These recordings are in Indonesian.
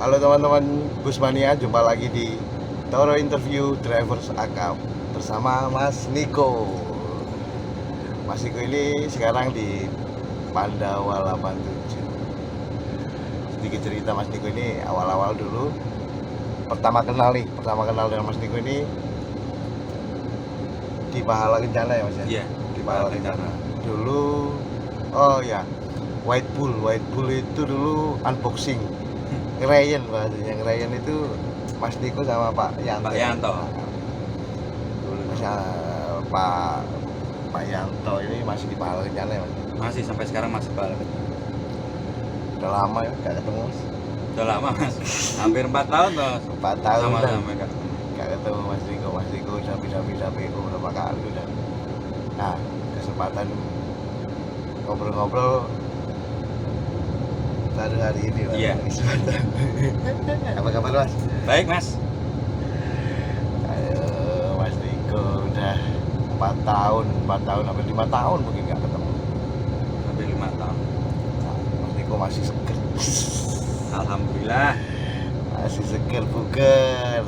Halo teman-teman Busmania, jumpa lagi di Toro Interview Drivers Akap bersama Mas Niko. Mas Niko ini sekarang di Pandawa 87. Sedikit cerita Mas Niko ini awal-awal dulu. Pertama kenal dengan Mas Niko ini di Pahala Kencana ya Mas ya? Iya, Di Pahala Kencana. Dulu, oh ya, White Bull itu dulu unboxing. Ngerayen bahasanya, ngerayen itu Mas Niko sama Pak Yanto. Pak Yanto. Pak Yanto ini masih di Pahala Kencana ya Mas? Masih sampai sekarang masih balik. Udah lama ya gak ketemu Mas? Udah lama Mas, hampir 4 tahun toh. 4 tahun Sama-sama Kak. gak ketemu Mas Niko udah bisa-bisa beberapa kali udah. Nah, kesempatan ngobrol-ngobrol baru hari ini Mas. Iya. Kesempatan. Apa kabar Mas? Baik Mas. Ayo Mas Niko udah 4 tahun hampir 5 tahun mungkin gak ketemu. Hampir 5 tahun. Nah, Mas Niko masih seger. Alhamdulillah. Masih seger bugar.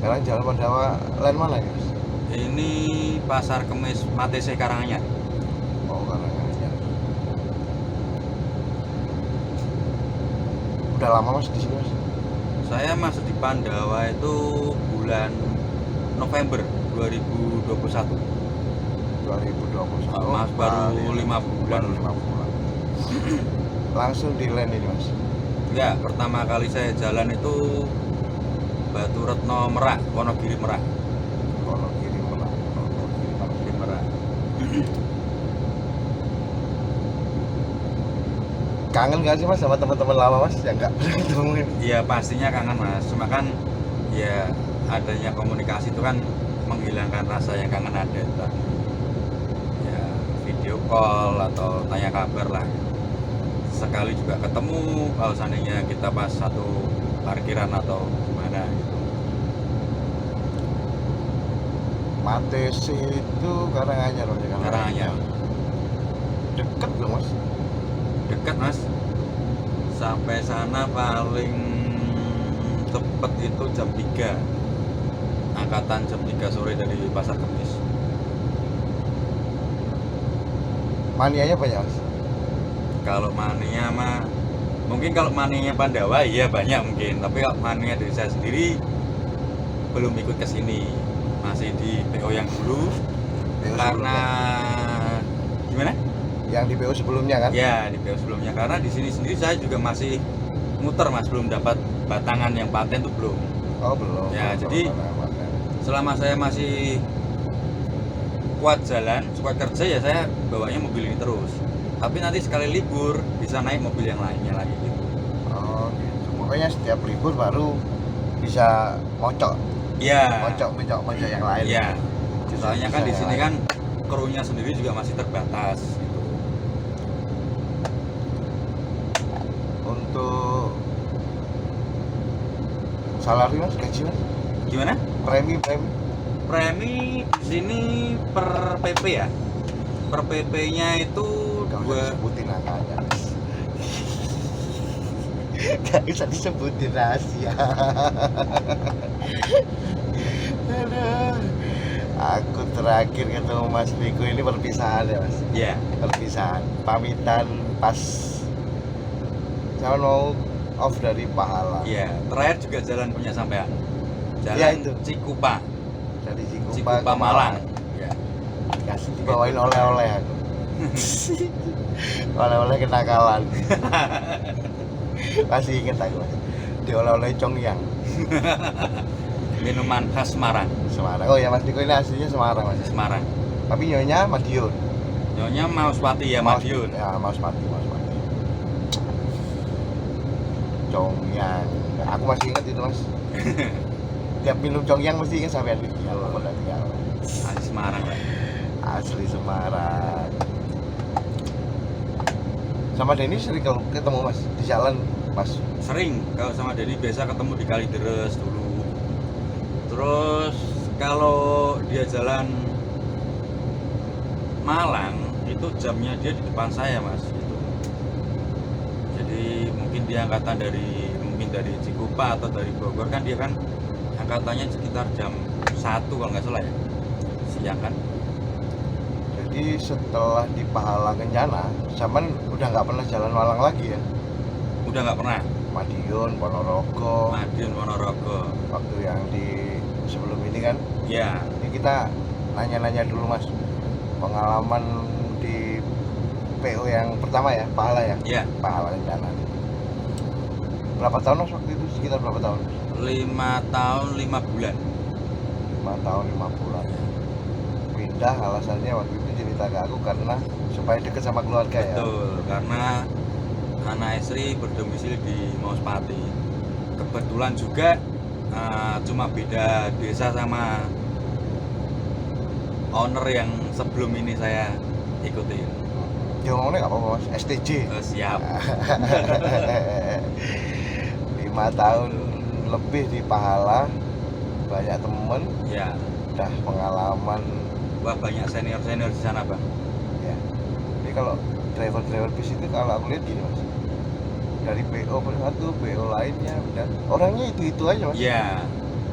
Sekarang Jalan Pandawa lain mana ya Mas? Ini Pasar Kemis Matese Karanganyar. Oh Karanganyar. Udah lama Mas di sini Mas? Saya masuk di Pandawa itu bulan November 2021. 2021. Mas baru 5 bulan. Baru 5 bulan. Langsung di land ini Mas. Ya, pertama kali saya jalan itu Batu Retno Merak, Wonogiri Merak. Kalau kiri mana? Wonogiri Merak. Kangen gak sih Mas sama teman-teman lama Mas yang gak pernah ketemu ini? Iya pastinya kangen Mas, cuma kan ya adanya komunikasi itu kan menghilangkan rasa yang kangen ada entah ya video call atau tanya kabar lah. Sekali juga ketemu kalau seandainya kita pas satu parkiran atau gimana gitu. Matesi itu Karanganyar Mas. Karanganyar. Deket loh Mas. Dekat Mas, sampai sana paling cepet itu jam 3 angkatan jam 3 sore dari Pasar Kemis. Manianya banyak Mas. Kalau mania mah mungkin kalau manianya Pandawa iya banyak mungkin, tapi kalau mania dari saya sendiri belum ikut ke sini, masih di PO yang dulu. PO Karena gimana? Yang di PO sebelumnya kan? Ya di PO sebelumnya, karena di sini sendiri saya juga masih muter Mas, belum dapat batangan yang paten tuh belum. Oh belum. Ya, belum, jadi belum. Selama saya masih kuat jalan, kuat kerja ya saya bawanya mobil ini terus. Tapi nanti sekali libur bisa naik mobil yang lainnya lagi gitu. Oh gitu. Pokoknya setiap libur baru bisa mocok Iya. mocok yang lain. Iya. Soalnya kan Bisa di yang sini lain. kan krunya sendiri juga masih terbatas gitu. Untuk salary Mas, gaji Mas, Gimana? premi Premi di sini per PP ya. Per PP-nya itu gak usah dua. disebutin angkanya. Gak usah disebutin rahasia. Aduh. Aku terakhir ketemu Mas Niko ini perpisahan ya Mas. Ya. Perpisahan, pamitan pas saya mau off dari Pahala. Iya. Terakhir juga jalan punya sampean. Jalan Iya, itu. Cikupa. Dari Cikupa Cikupa ke Malang. Ya. Kasih dibawain oleh-oleh aku. Oleh-oleh kenakalan. Masih inget aku Mas. Di oleh-oleh Congyang Minuman khas Semarang. Semarang. Oh ya Mas Niko ini aslinya Semarang Mas. Semarang. Tapi nyonya Madiun. Nyonya Mauswati ya, Madiun. Ya, Maus Mati. Congyang. Aku masih ingat itu Mas. Tiap minum Congyang mesti ingat sampean iki. Aku pernah tinggal. Asli Semarang lah. Asli Semarang. Sama Denny sering ketemu Mas di jalan Mas. Sering kalau sama Dedi biasa ketemu di Kalideres dulu. Terus kalau dia jalan Malang itu jamnya dia di depan saya Mas gitu. Jadi mungkin dia angkatan mungkin dari Cikupa atau dari Bogor kan, dia kan angkatannya sekitar jam 1 kalau nggak salah ya, siang kan. Jadi setelah di Pahala Kencana, zaman udah nggak pernah jalan Malang lagi ya? Udah nggak pernah. Madiun, Ponorogo, Madiun, Ponorogo. waktu yang di sebelum ini kan. Ya, Ini kita nanya-nanya dulu Mas, pengalaman di PO yang pertama ya, Pahala ya? ya. Pahala Kencana. Berapa tahun Mas waktu itu? Sekitar berapa tahun? 5 tahun 5 bulan. 5 tahun 5 bulan. Pindah alasannya waktu itu cerita ke aku karena supaya dekat sama keluarga ya. Betul, karena anak istri berdomisili di Mauspati. Kebetulan juga cuma beda desa sama owner yang sebelum ini saya ikutin. Dia ngomongnya nggak apa-apa Mas, STJ. Siap. 5 tahun lebih di Pahala, banyak temen, Ya, udah pengalaman wah banyak senior di sana bang. ya. Jadi kalau driver bis itu kalau aku lihat gini Mas, dari PO per satu, PO lainnya udah orangnya itu aja Mas. Ya,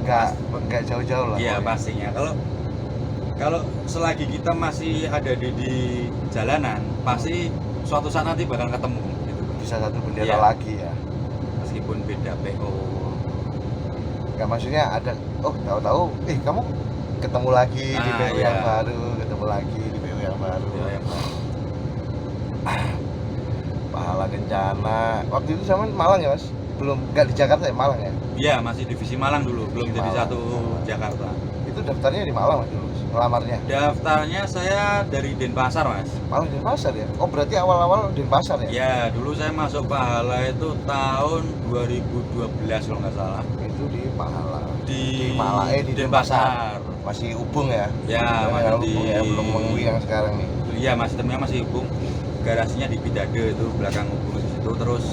Nggak jauh-jauh lah. ya pokoknya. pastinya. Kalau selagi kita masih ada di jalanan, pasti suatu saat nanti bakal ketemu gitu. Bisa satu bendera Iya. lagi ya. Meskipun beda PO. Nggak, maksudnya ada, oh tahu-tahu, kamu ketemu lagi di PO yang iya. baru, ketemu lagi di PO yang baru. Ya, yang baru. Pahala Kencana. Waktu itu zaman Malang ya Mas? Belum, nggak di Jakarta ya, Malang ya? Iya, masih divisi Malang dulu, belum Divisi jadi Malang. satu Jakarta. Itu daftarnya di Malang Mas dulu, ngelamarnya? Daftarnya saya dari Denpasar, Mas. Malang Denpasar ya? Oh berarti awal-awal Denpasar ya? Ya, dulu saya masuk Pahala itu tahun 2012 kalau nggak salah. Itu di Pahala. Di Malae di Denpasar. Masih Ubung ya? Ya, Masih masih di Ubung ya, belum Mengwi yang sekarang nih. Iya, masih temennya masih Ubung. Garasinya di Bidade itu belakang Ubung di situ. Terus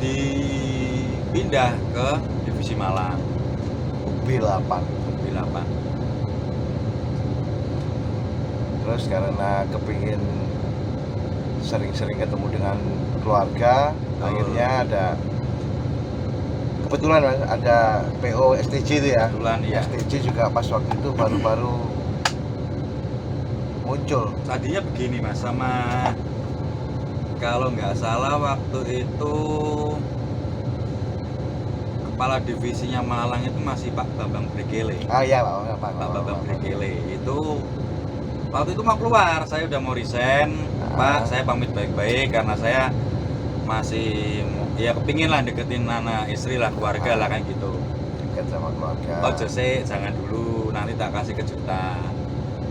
dipindah ke divisi Malang B8. B8. Terus karena kepingin sering-sering ketemu dengan keluarga, akhirnya ada kebetulan Mas, ada PO STJ itu ya. Kebetulan ya. STJ juga pas waktu itu baru-baru muncul. Tadinya begini Mas, sama kalau nggak salah waktu itu kepala divisinya Malang itu masih Pak Bambang Brekele. Ah iya Pak, Pak Bambang Brekele itu waktu itu mau keluar, saya udah mau resign. Pak, saya pamit baik-baik karena saya masih ya kepingin lah deketin anak istri lah, keluarga lah kan gitu. Dekat sama keluarga. Oh Jose, jangan dulu, nanti tak kasih kejutan.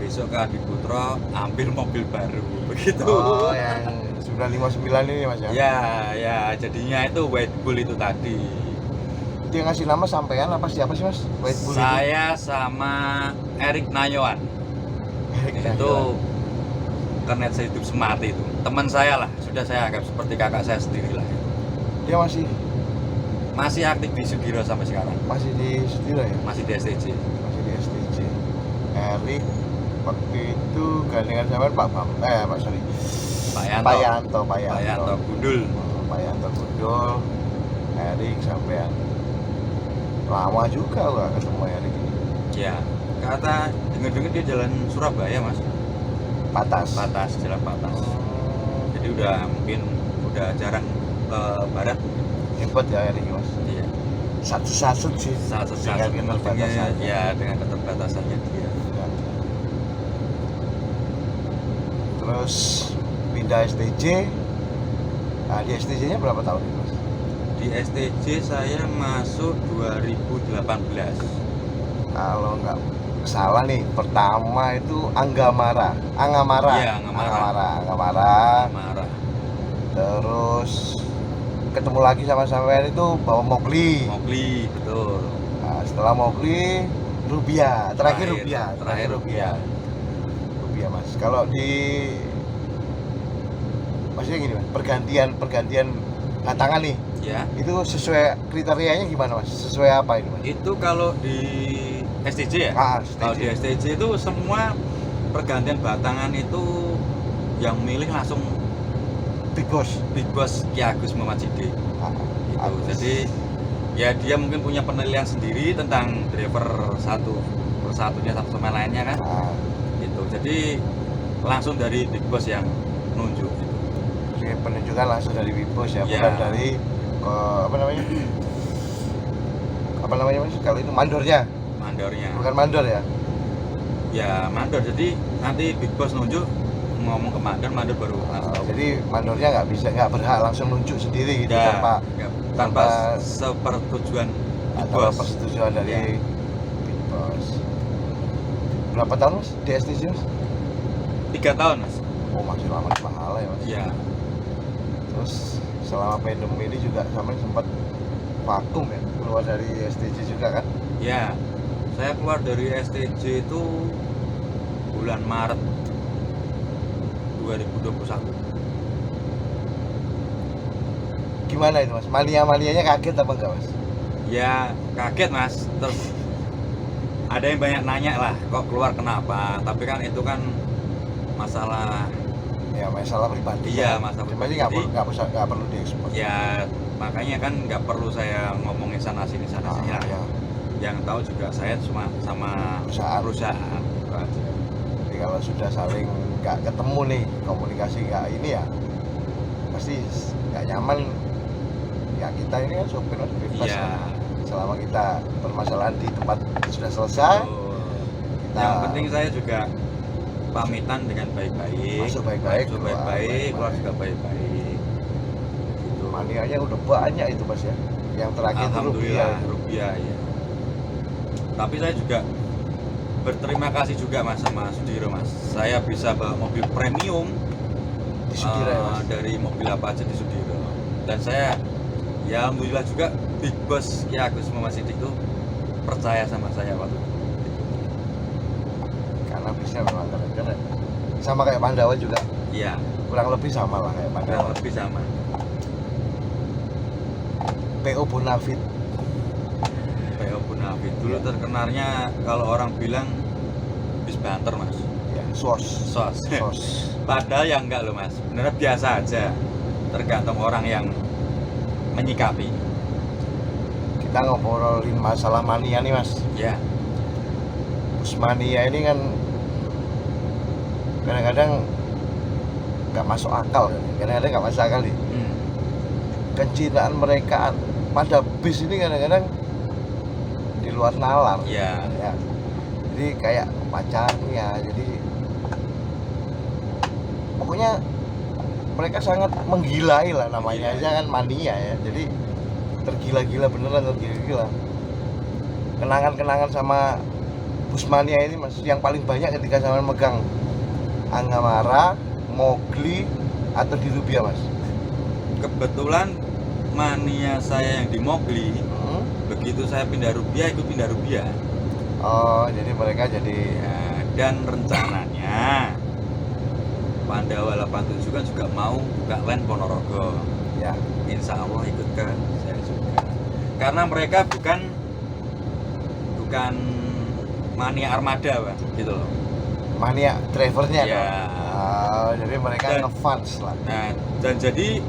Besok ke Adi Putro ambil mobil baru begitu. Oh yang 959 ini Mas ya? Ya jadinya itu White Bull itu tadi. Itu yang ngasih nama sampean apa siapa sih Mas? White Bull Saya sama Erik Nayoan. Itu kernet saya hidup semati itu. Teman saya lah, sudah saya anggap seperti kakak saya sendiri lah. Dia Masih aktif di Sugiro sampai sekarang. masih di Sutira ya? Masih di STJ. Masih di STJ. Erik waktu itu gandengan sama Pak sorry. Pak Yanto. Pak Yanto. Gundul. Pak Yanto Gundul. Erik sampean. Lama juga gak ketemu Erik ini. Ya, kata dengar-dengar dia jalan Surabaya mas. Patas. Jalan Patas. Jadi mungkin udah jarang ke barat. Hebat ya Erik Mas. Iya. Satu-satu sih. Satu Dengan keterbatasannya. ya dengan keterbatasannya dia. Terus pindah STJ. Nah di STJ nya berapa tahun ini Mas? Di STJ saya masuk 2018. Kalau nggak salah nih, pertama itu Angamara. Iya, Angamara. Terus ketemu lagi sama sampean itu bawa Mowgli. Betul. Nah, setelah Mowgli, Rubia. Terakhir Terakhir Rubia Mas. Kalau di maksudnya gini Mas, pergantian tantangan nih. Ya. Itu sesuai kriterianya gimana Mas? Sesuai apa ini Mas? Itu kalau di STJ ya? STJ. Kalau di STJ itu semua pergantian batangan itu yang milih langsung Big Boss. Big Boss Ki Agus Muhammad Siddiq gitu. Agus. Jadi ya dia mungkin punya penilaian sendiri tentang driver satu persatunya satu sama lainnya kan Nah, gitu. Jadi langsung dari Big Boss yang nunjuk gitu. jadi penunjukan langsung dari Big Boss ya, Ya. bukan dari apa namanya? Apa namanya Mas? Kalau itu mandornya, Mandornya bukan mandor ya? ya mandor, jadi nanti Big Boss nunjuk ngomong ke mandor, mandor baru langsung Jadi mandornya nggak berhak langsung nunjuk sendiri gitu Ya, tanpa tanpa sepersetujuan Big tanpa Boss. persetujuan dari Ya. Big Boss. Berapa tahun Mas di STJ Mas? 3 tahun mas. Oh masih lama di pahala ya Mas. Ya Terus selama pandemi ini juga sampai sempat vakum ya, keluar dari STJ juga kan? ya saya keluar dari STJ itu bulan Maret 2021. Gimana itu Mas? Mania-manianya kaget apa enggak Mas? Ya kaget mas, terus ada yang banyak nanya lah kok keluar kenapa, tapi kan itu kan masalah Ya masalah pribadi. Iya, kan? masalah Cuma ini pribadi. nggak perlu diekspos. ya, makanya kan nggak perlu saya ngomongin sana sini ya. yang tahu juga saya cuma sama perusahaan gitu aja. Jadi kalau sudah saling nggak ketemu nih, komunikasi nggak ini ya, pasti nggak nyaman. Ya kita ini kan sopir Mas, bebas Iya. kan. Selama kita permasalahan di tempat sudah selesai, Betul. kita Yang penting saya juga pamitan dengan baik-baik, Masuk baik-baik, masuk keluar baik-baik, keluar baik-baik. juga baik-baik. Gitu. manianya udah banyak itu Mas ya. Yang terakhir itu Alhamdulillah rupiah. rupiah ya. Tapi saya juga berterima kasih juga mas sama Sudiro mas. Saya bisa bawa mobil premium Di Sudiro ya Mas. dari mobil apa aja di Sudiro. Dan saya ya alhamdulillah juga Big Boss Ki Agus Muhammad Siddiq itu percaya sama saya waktu itu. Karena bisnya memang keren-keren. Sama kayak Pandawa juga, Iya, kurang lebih sama lah kayak kurang Pandawa. lebih sama. PO Bonafit. PO Bonafit dulu Iya. terkenalnya kalau orang bilang bis banter mas. Ya, SOS. Sos. SOS. Padahal ya enggak loh mas, sebenarnya biasa aja. Tergantung orang yang menyikapi. Kita ngobrolin masalah mania nih Mas. Ya, Bus mania ini kan kadang-kadang nggak masuk akal kan? Kadang-kadang nggak masuk akal nih. Kecintaan mereka pada bis ini kadang-kadang di luar nalar ya, ya. Jadi kayak pacarnya, jadi pokoknya mereka sangat menggilai lah, namanya Iya. aja kan mania ya. Jadi tergila-gila, beneran tergila-gila. Kenangan-kenangan sama bus mania ini Mas, yang paling banyak ketika sama megang Angamara, Mowgli atau di Rubia Mas. kebetulan mania saya yang di Mowgli, Hmm? begitu saya pindah Rupiah, ikut pindah Rupiah. Oh, jadi mereka jadi Ya, dan rencananya Pandawa 87 kan juga mau buka land Ponorogo. ya Insya Allah ikut ke saya juga. Karena mereka bukan mania armada, Pak, gitu loh. mania drivernya Ya. kan? Oh, jadi mereka Dan- ngefans lah. Nah, dan jadi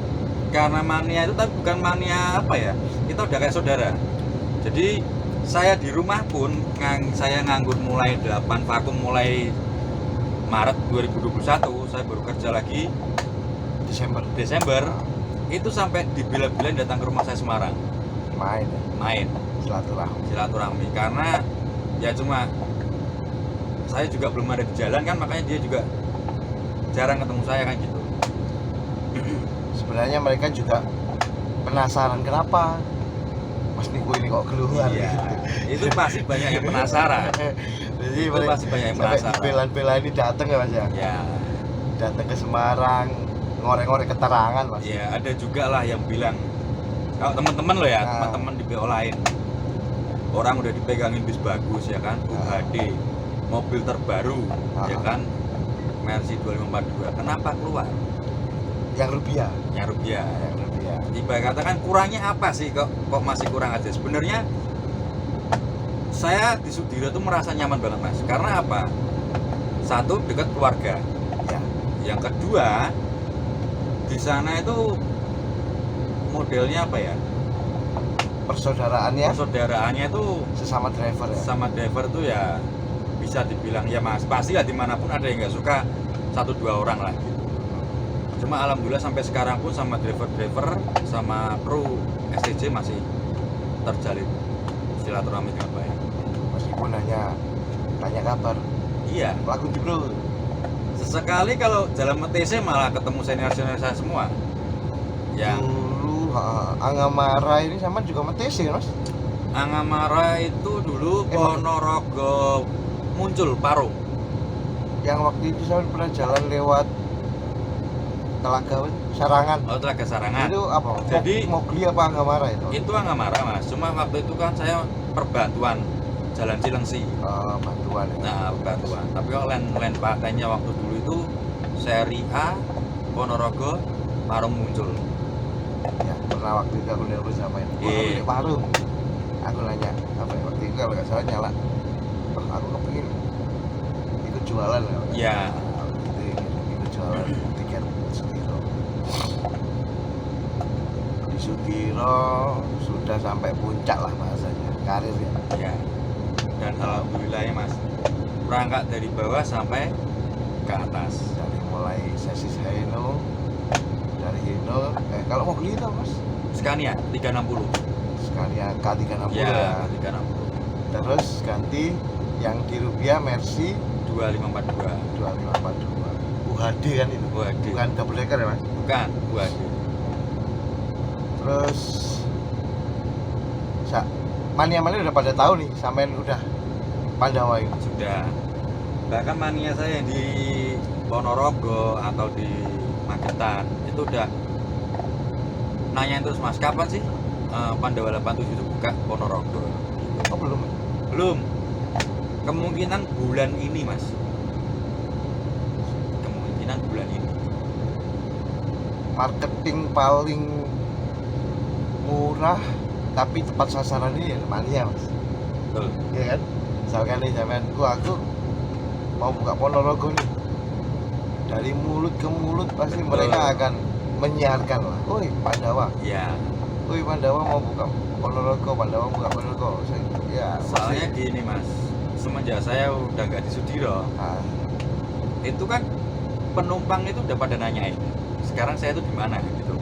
karena mania itu tapi bukan mania apa ya, kita udah kayak saudara. Jadi saya di rumah pun saya nganggur mulai 8 vakum mulai Maret 2021, saya baru kerja lagi Desember itu sampai dibela-belain datang ke rumah saya Semarang main ya, main silaturahmi. karena ya cuma saya juga belum ada di jalan kan, makanya dia juga jarang ketemu saya kan gitu. Sebenarnya mereka juga penasaran kenapa Mas Niko ini kok keluar Iya, gitu. itu pasti banyak yang penasaran. Jadi Itu mereka pasti banyak yang sampai penasaran. bela-bela ini datang ya Mas ya. Ya, Datang ke Semarang, ngorek-ngorek keterangan Mas. ya ada juga lah yang bilang kalau teman-teman lo ya, Nah. teman-teman di BO lain, orang udah dipegangin bis bagus ya kan, UHD, mobil terbaru ya kan, Mercy 2542, kenapa keluar? Yang Rubia, Yang Rupiah. yang Rubia. Ibarat katakan kurangnya apa sih kok masih kurang aja? Sebenarnya saya di Sudiro tuh merasa nyaman banget mas. Karena apa? Satu, dekat keluarga. Ya, Yang kedua, di di sana itu modelnya apa ya? Persaudaraannya Persaudaraannya itu sesama driver ya. sama driver tuh ya bisa dibilang ya mas, pasti lah dimanapun ada yang nggak suka 1-2 orang lah gitu. Cuma alhamdulillah sampai sekarang pun sama driver-driver sama kru STJ masih terjalin silaturahmi dengan baik. Meskipun hanya tanya kabar. Iya, Lagu di bro. sesekali kalau jalan MTC malah ketemu senior-senior saya semua yang Dulu Angamara ini sama juga MTC kan mas? Angamara itu dulu Ponorogo muncul Parung. Yang waktu itu saya pernah jalan lewat Telaga Sarangan. Oh, Telaga Sarangan. Itu apa? Jadi- Mogli apa Angamara itu? Itu Angamara mas, cuma waktu itu kan saya perbantuan Jalan Cilengsi. Bantuan ya. Nah, perbantuan. Tapi kalau lain partainya waktu dulu itu seri A Ponorogo Parung muncul. Ya, pernah waktu itu aku nelpon sama ini. Wah, Iya. aku di Parung. Aku nanya, apa ya? Waktu itu kalau nggak salah nyala. Wah, aku kepingin ikut jualan ya. Iya. Ikut jualan tiket Sutiro. Di Sutiro sudah sampai puncak lah bahasanya karir ya. Ya. Dan alhamdulillah ya mas, berangkat dari bawah sampai ke atas. Dari mulai sesi Hino, dari Hino, kalau mau beli itu mas, Scania 360. sekalian K360 Ya, ya. 360. Terus ganti yang di Rupiah Mercy 2542. 2542 UHD kan itu, UHD. bukan double decker ya mas. Bukan, UHD. Terus mania-mania udah pada tahu nih, sampean udah Pandawa ini. Sudah. Bahkan mania saya yang di Ponorogo atau di Magetan itu udah nanyain terus mas, kapan sih Pandawa 87 itu buka Ponorogo? Oh belum. Belum. Kemungkinan bulan ini mas. Kemungkinan bulan ini. Marketing paling murah tapi tepat sasarannya ya mania mas. Betul. Iya kan? Misalkan nih sampean, aku mau buka Ponorogo nih. Dari mulut ke mulut pasti mereka akan menyiarkan lah. Woi Pandawa, Ya. woi Pandawa mau buka Ponorogo, Pandawa buka Ponorogo. Ya, Soalnya pasti. gini mas, semenjak saya udah nggak di Sudiro, Ah, itu kan penumpang itu udah pada nanyain sekarang saya itu di mana gitu.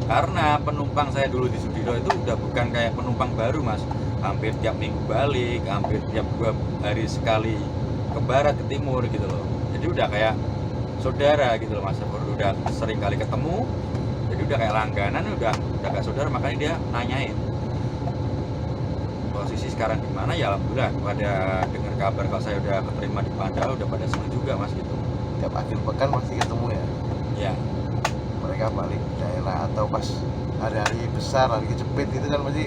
Karena penumpang saya dulu di Sudiro itu udah bukan kayak penumpang baru mas, hampir tiap minggu balik, hampir tiap 2 hari sekali ke barat ke timur gitu loh. Jadi udah kayak saudara gitu loh mas, udah sering kali ketemu, jadi udah kayak langganan, udah kayak saudara, makanya dia nanyain posisi sekarang di mana. Ya alhamdulillah pada dengar kabar kalau saya udah keterima di Pandawa, udah pada seneng juga mas gitu. tiap akhir pekan pasti ketemu ya. Ya. Mereka balik daerah atau pas hari-hari besar, hari kejepit itu kan pasti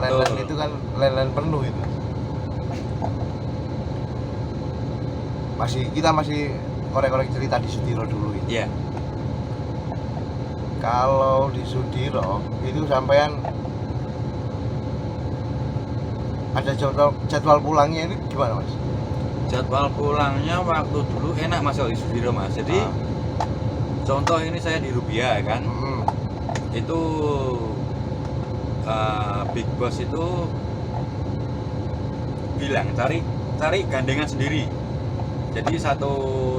line-line Betul. itu kan line-line penuh itu. Kita masih korek-korek cerita di Sudiro dulu ini. Iya. Kalau di Sudiro itu sampean ada jadwal pulangnya ini gimana mas? Jadwal pulangnya waktu dulu enak mas kalau di Sudiro mas. Jadi contoh ini saya di Rupiah kan, itu Big Boss itu bilang cari gandengan sendiri. Jadi satu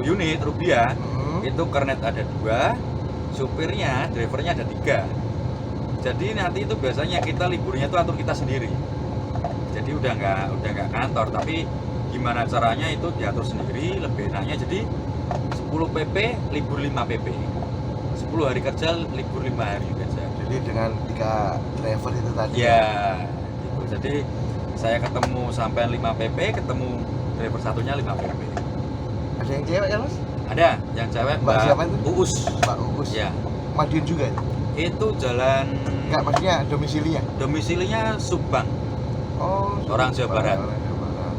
unit Rupiah itu kernet ada 2, supirnya, drivernya ada 3. Jadi nanti itu biasanya kita liburnya itu atur kita sendiri. Jadi udah nggak kantor, tapi gimana caranya itu diatur sendiri, lebih enaknya. Jadi 10 PP libur 5 PP, 10 hari kerja libur 5 hari kerja. Jadi dengan 3 driver itu tadi Ya gitu. Jadi saya ketemu sampai 5 PP, ketemu driver satunya 5 PP. ada yang cewek ya mas? Ada yang cewek Mbak siapa itu? Uus. Mbak Uus Ya, Madiun juga itu? itu jalan Enggak, maksudnya domisilinya? domisilinya Subang. Oh, Orang Jawa Barat. Orang Jawa Barat.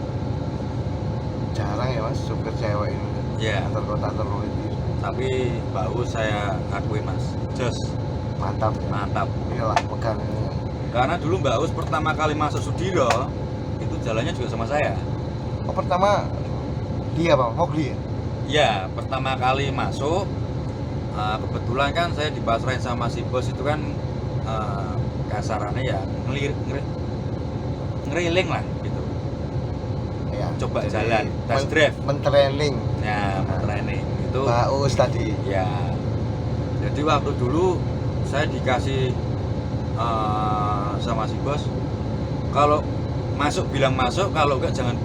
Jarang ya mas, supir cewek ini Ya, antar kota antar provinsi. tapi Mbak Uus saya akuin mas, jos, Mantap ya. mantap. Iyalah pegang ini. Karena dulu Mbak Uus pertama kali masuk Sudiro itu jalannya juga sama saya. Oh pertama dia apa? Mogli ya? Ya, pertama kali masuk kebetulan kan saya dipasrahin sama si bos itu kan kasarannya ya ngeriling lah gitu, Ya, coba jadi jalan test drive mentraining ya, training itu Baus tadi. ya. Jadi waktu dulu saya dikasih sama si bos, kalau masuk bilang masuk, kalau enggak jangan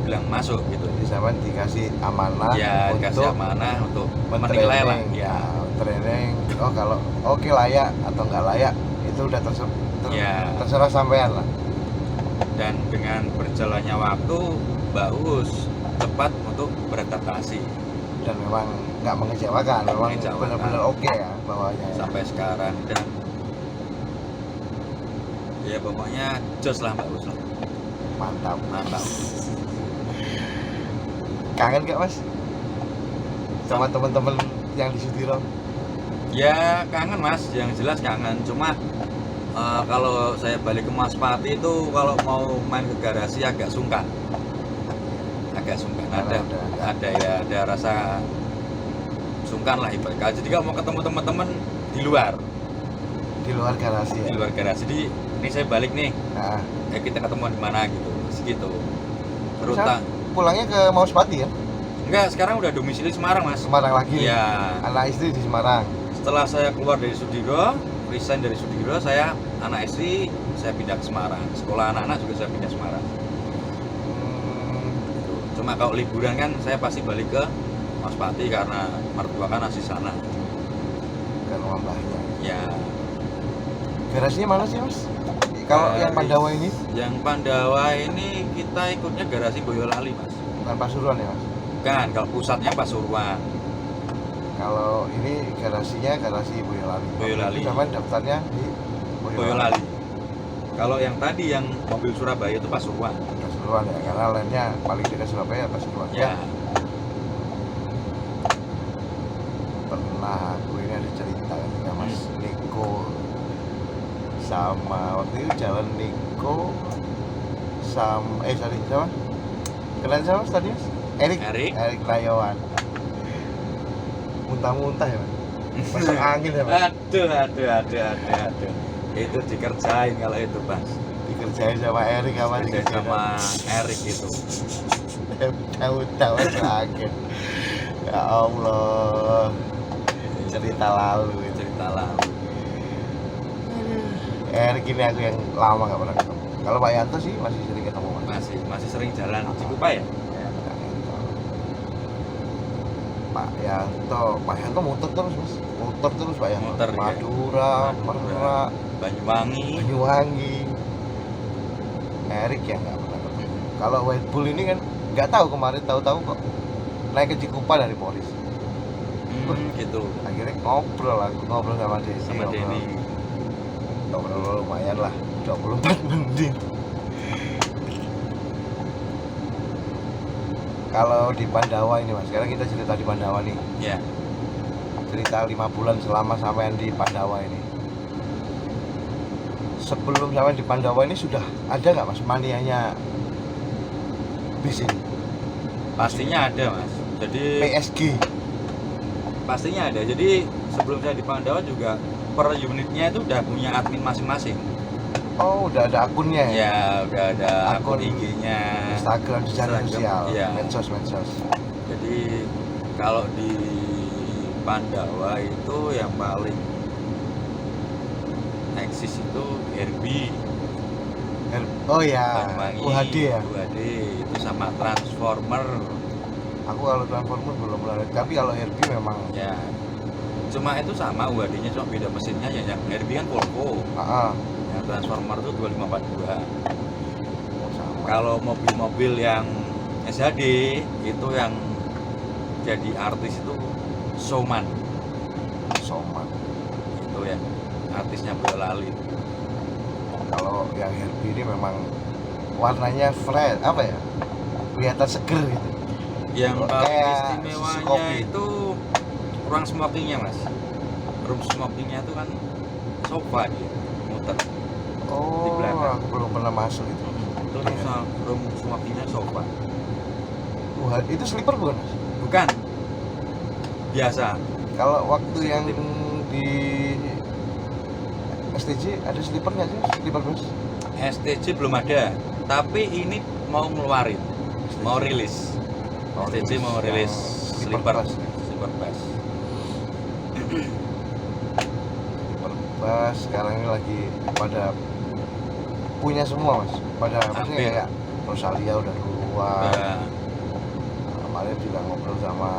bilang masuk gitu. Jadi sama dikasih amanah Ya dikasih untuk amanah untuk menilai lah ya. training. Oh kalau oke layak atau nggak layak itu udah Ya. terserah sampean lah. Dan dengan berjalannya waktu bagus cepat untuk beradaptasi Dan memang nggak mengecewakan, memang Mengecewakan. benar-benar oke ya bawahnya. sampai sekarang. Dan ya pokoknya jos lah bagus lah, Mantap. mantap. Kangen gak mas sama teman-teman yang di Sudiro? Ya kangen mas, yang jelas kangen. Cuma kalau saya balik ke Mas Pati itu kalau mau main ke garasi agak sungkan. Karena Ada rasa sungkan lah ibaratnya. Jadi kalau mau ketemu teman-teman di luar garasi ya? di luar garasi. Jadi ini saya balik nih, Nah, kita ketemuan di mana gitu, segitu. Terus Rutan. pulangnya ke Mauspati ya? Enggak, sekarang udah domisili Semarang mas. Semarang lagi? Iya. Anak istri di Semarang? Setelah saya keluar dari Sudiro, resign dari Sudiro, saya anak istri saya pindah ke Semarang. Sekolah anak-anak juga saya pindah Semarang. Gitu. Cuma kalau liburan kan saya pasti balik ke Mas Pati karena mertua kan asli sana. Ke rumah mbahnya. Ya. Garasinya mana sih mas? Kalau yang Pandawa ini? Yang Pandawa ini kita ikutnya garasi Boyolali mas. Bukan Pasuruan ya mas? Kan kalau pusatnya Pasuruan. Kalau ini garasinya garasi Boyolali. Boyolali. Sama daftarnya di Boyolali. Kalau yang tadi yang mobil Surabaya itu Pasuruan. Pasuruan ya, karena lainnya paling dekat Surabaya Pasuruan. Ya. Pernah aku ini ada cerita ketika Mas Niko sama waktu itu jalan Niko sama siapa? Kenal siapa tadi mas? Erik Layawan. Muntah-muntah ya mas? Masuk angin ya mas? Aduh. Itu dikerjain kalau itu mas. Dikerjain sama Erik apa Dikerjain sama Erik itu. Tahu-tahu masuk angin. Ya Allah, cerita lalu itu. Cerita lalu. Erik ini aku yang lama gak pernah ketemu. Kalau Pak Yanto sih masih sering ketemu mas. Masih sering jalan Cikupa ya? Pak Yanto muter terus mas, Pak Yanto. Muter, ya. Madura, Merak, Banyuwangi. Erik ya nggak pernah ketemu. Kalau White Bull ini kan nggak tahu, kemarin tahu-tahu kok naik ke Cikupa dari Polres. Gitu. Akhirnya ngobrol sama Desi. Sama Denny. Ngobrol lumayan lah, 24 menit. Kalau di Pandawa ini mas, sekarang kita cerita di Pandawa nih. Ya. Cerita 5 bulan selama sampean di Pandawa ini. Sebelum sampean di Pandawa ini sudah ada nggak mas manianya bis ini? Pastinya ada mas. Jadi PSG. pastinya ada. Jadi sebelum saya di Pandawa juga per unitnya itu udah punya admin masing-masing. Oh, udah ada akunnya ya? Ya, udah ada akun Akun IG-nya, Instagram, jejaring sosial, iya. medsos. Jadi kalau di Pandawa itu yang paling eksis itu Herbie. Oh ya, Banyuwangi, UHD ya? UHD itu sama Transformer. Aku kalau Transformer belum pernah, tapi kalau Herbie memang Ya. Cuma itu sama UHD-nya, cuma beda mesinnya ya. Yang Herbie kan Volvo. Yang Transformer itu 2542. sama. Kalau mobil-mobil yang SHD itu yang jadi artis itu Soman. Itu ya artisnya Boyolali. Kalau yang Herbie ini memang warnanya fresh, apa ya? Kelihatan seger gitu. Yang paling Kayak istimewanya kopi. itu ruang smokingnya mas. Room smokingnya itu kan sofa dia muter. Di Oh, belakang. aku belum pernah masuk itu. Itu Iya. room smokingnya sofa. Itu sleeper bukan mas? Bukan. Biasa. Kalau waktu yang Eksekutif. di STJ ada sleeper nggak sih? Sleeper bus? STJ belum ada, tapi ini mau ngeluarin, mau rilis. STJ mau rilis sleeper bus. sleeper bus. Sleeper bus sekarang ini lagi pada punya semua mas. Pada maksudnya Hampir. kayak Rosalia udah keluar. Nah, Kemarin juga ngobrol sama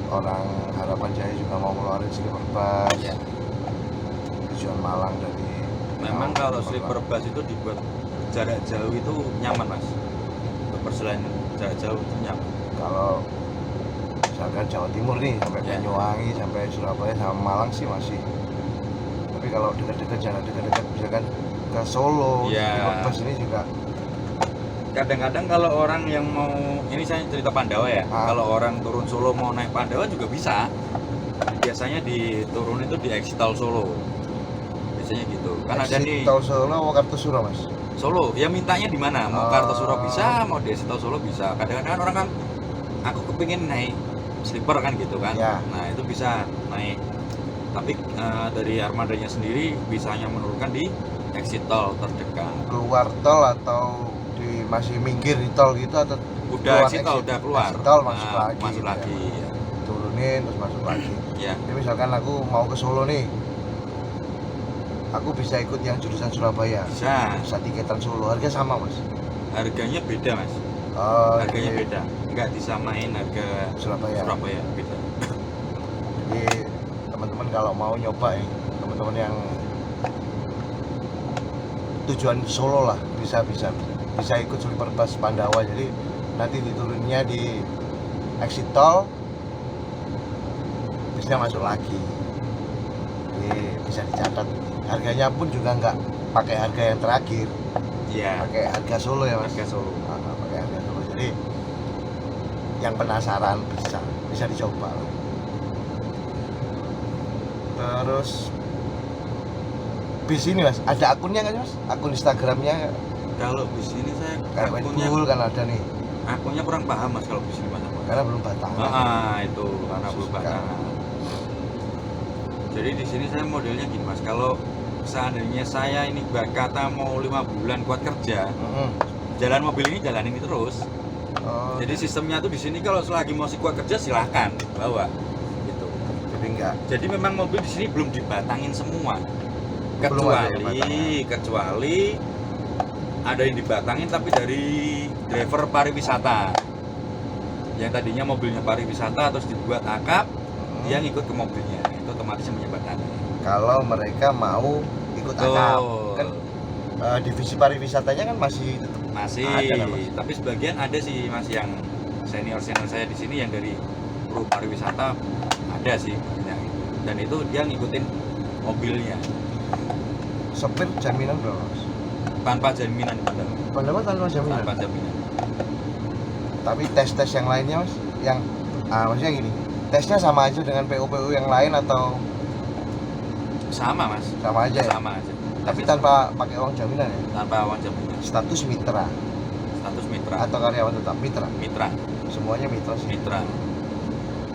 orang Harapan Jaya juga mau ngeluarin sleeper bus. ya. Tujuan Malang dari. Memang kalau sleeper bus itu dibuat jarak jauh itu nyaman mas. Untuk perjalanan jarak jauh itu nyaman. Kalau misalkan Jawa Timur nih sampai Ya. Banyuwangi sampai Surabaya sama Malang sih masih. Tapi kalau dekat-dekat jalan dekat-dekat misalkan ke Solo, Ya. sleeper bus ini juga Kadang-kadang kalau orang yang mau, ini saya cerita Pandawa ya, kalau orang turun Solo mau naik Pandawa juga bisa. Biasanya diturun itu di exit tol Solo. Biasanya gitu. Kan ada nih Tol Solo, Kartosuro mas. Solo, ya mintanya di mana? Mau Kartosuro bisa, mau di exit tol Solo bisa. Kadang-kadang orang kan, aku kepingin naik sleeper kan gitu kan. Ya. Nah itu bisa naik. Tapi dari armadanya sendiri bisanya menurunkan di exit tol terdekat. Keluar tol atau masih minggir di tol gitu atau Udah exit tol, udah keluar. exit tol masuk Nah, lagi masuk gitu lagi. ya. Turunin terus masuk lagi. Ya. Jadi misalkan aku mau ke Solo nih, aku bisa ikut yang jurusan Surabaya, Bisa. tiketan Solo, harga sama mas. Harganya beda mas. Oh, Harganya jadi beda. Nggak disamain harga Surabaya. Surabaya beda. Jadi teman-teman kalau mau nyoba ya, teman-teman yang tujuan Solo lah bisa ikut sleeper bus Pandawa. Jadi nanti diturunnya di exit tol, bisa masuk lagi. Jadi bisa dicatat. Harganya pun juga nggak pakai harga yang terakhir, Iya. pakai harga Solo ya mas. Harga Solo. Pakai harga Solo. Jadi yang penasaran bisa dicoba. Terus bis ini mas, ada akunnya nggak sih mas? Akun Instagramnya Kalau di sini saya kayak akunnya Bull kan ada nih, kurang paham mas kalau di sini mas. karena belum batangan. Itu karena belum Susah. batangan. Jadi di sini saya modelnya gini mas. Kalau seandainya saya ini kata mau 5 bulan kuat kerja, jalan mobil ini jalanin terus. Oh, Jadi sistemnya tuh di sini kalau selagi masih kuat kerja silahkan bawa gitu. jadi enggak. Jadi memang mobil di sini belum dibatangin semua. Belum ada yang Kecuali ada yang dibatangin tapi dari driver pariwisata. Yang tadinya mobilnya pariwisata terus dibuat akap, dia ngikut ke mobilnya. Itu otomatis menyebatangin. Kalau mereka mau ikut akap, kan divisi pariwisatanya kan masih tetap Masih, ada, Mas. tapi sebagian ada sih mas yang senior saya di sini yang dari kru pariwisata ada sih yang itu. Dan itu dia ngikutin mobilnya sopir jaminan berapa mas? tanpa jaminan Pandawa tanpa jaminan. tanpa jaminan. Tapi tes yang lainnya mas, yang maksudnya gini, tesnya sama aja dengan PU yang lain atau Sama mas, sama aja ya? sama aja. Tapi tanpa pakai uang jaminan ya? Tanpa uang jaminan. Status mitra Status mitra. atau karyawan tetap mitra? Mitra, Semuanya mitra sih. mitra.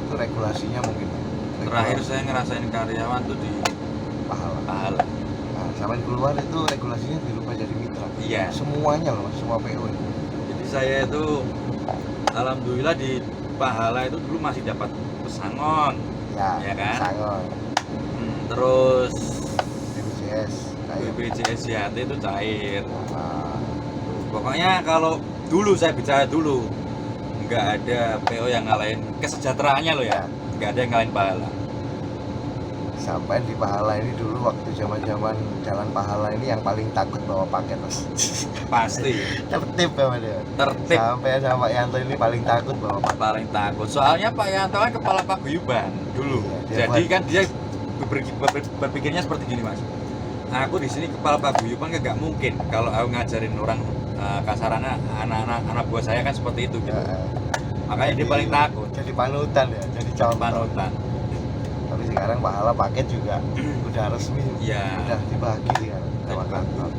Itu regulasinya mungkin ya? Terakhir Regulasi saya ngerasain karyawan tuh di pahala. Pahala. Nah, sama di keluar itu regulasinya dirubah jadi mitra. Iya. Semuanya loh, semua PU ini. Jadi saya itu alhamdulillah di Pahala itu dulu masih dapat pesangon, Ya, Ya kan? Sangon, terus BPJS, kayak BPJS JHT itu cair. nah, Pokoknya kalau dulu saya bicara dulu, nggak ada PO yang ngalahin kesejahteraannya loh ya, nggak ada yang ngalahin Pahala. sampai di Pahala ini dulu waktu zaman-zaman jalan Pahala ini yang paling takut bawa paket mas. Pasti Tertib ya dia. tertib, Sampai sama Pak Yanto ini paling takut bawa paket. paling takut. Soalnya Pak Yanto kan kepala paguyuban dulu, Iya, dia jadi kan dia berpikirnya seperti gini mas. Aku di sini kepala paguyuban nggak mungkin kalau aku ngajarin orang kasarannya anak buah saya kan seperti itu gitu. Makanya dia paling takut. Jadi panutan ya, jadi contoh. Panutan. Tapi sekarang Pahala paket juga udah resmi, Ya. udah dibagi sekarang sama kantor.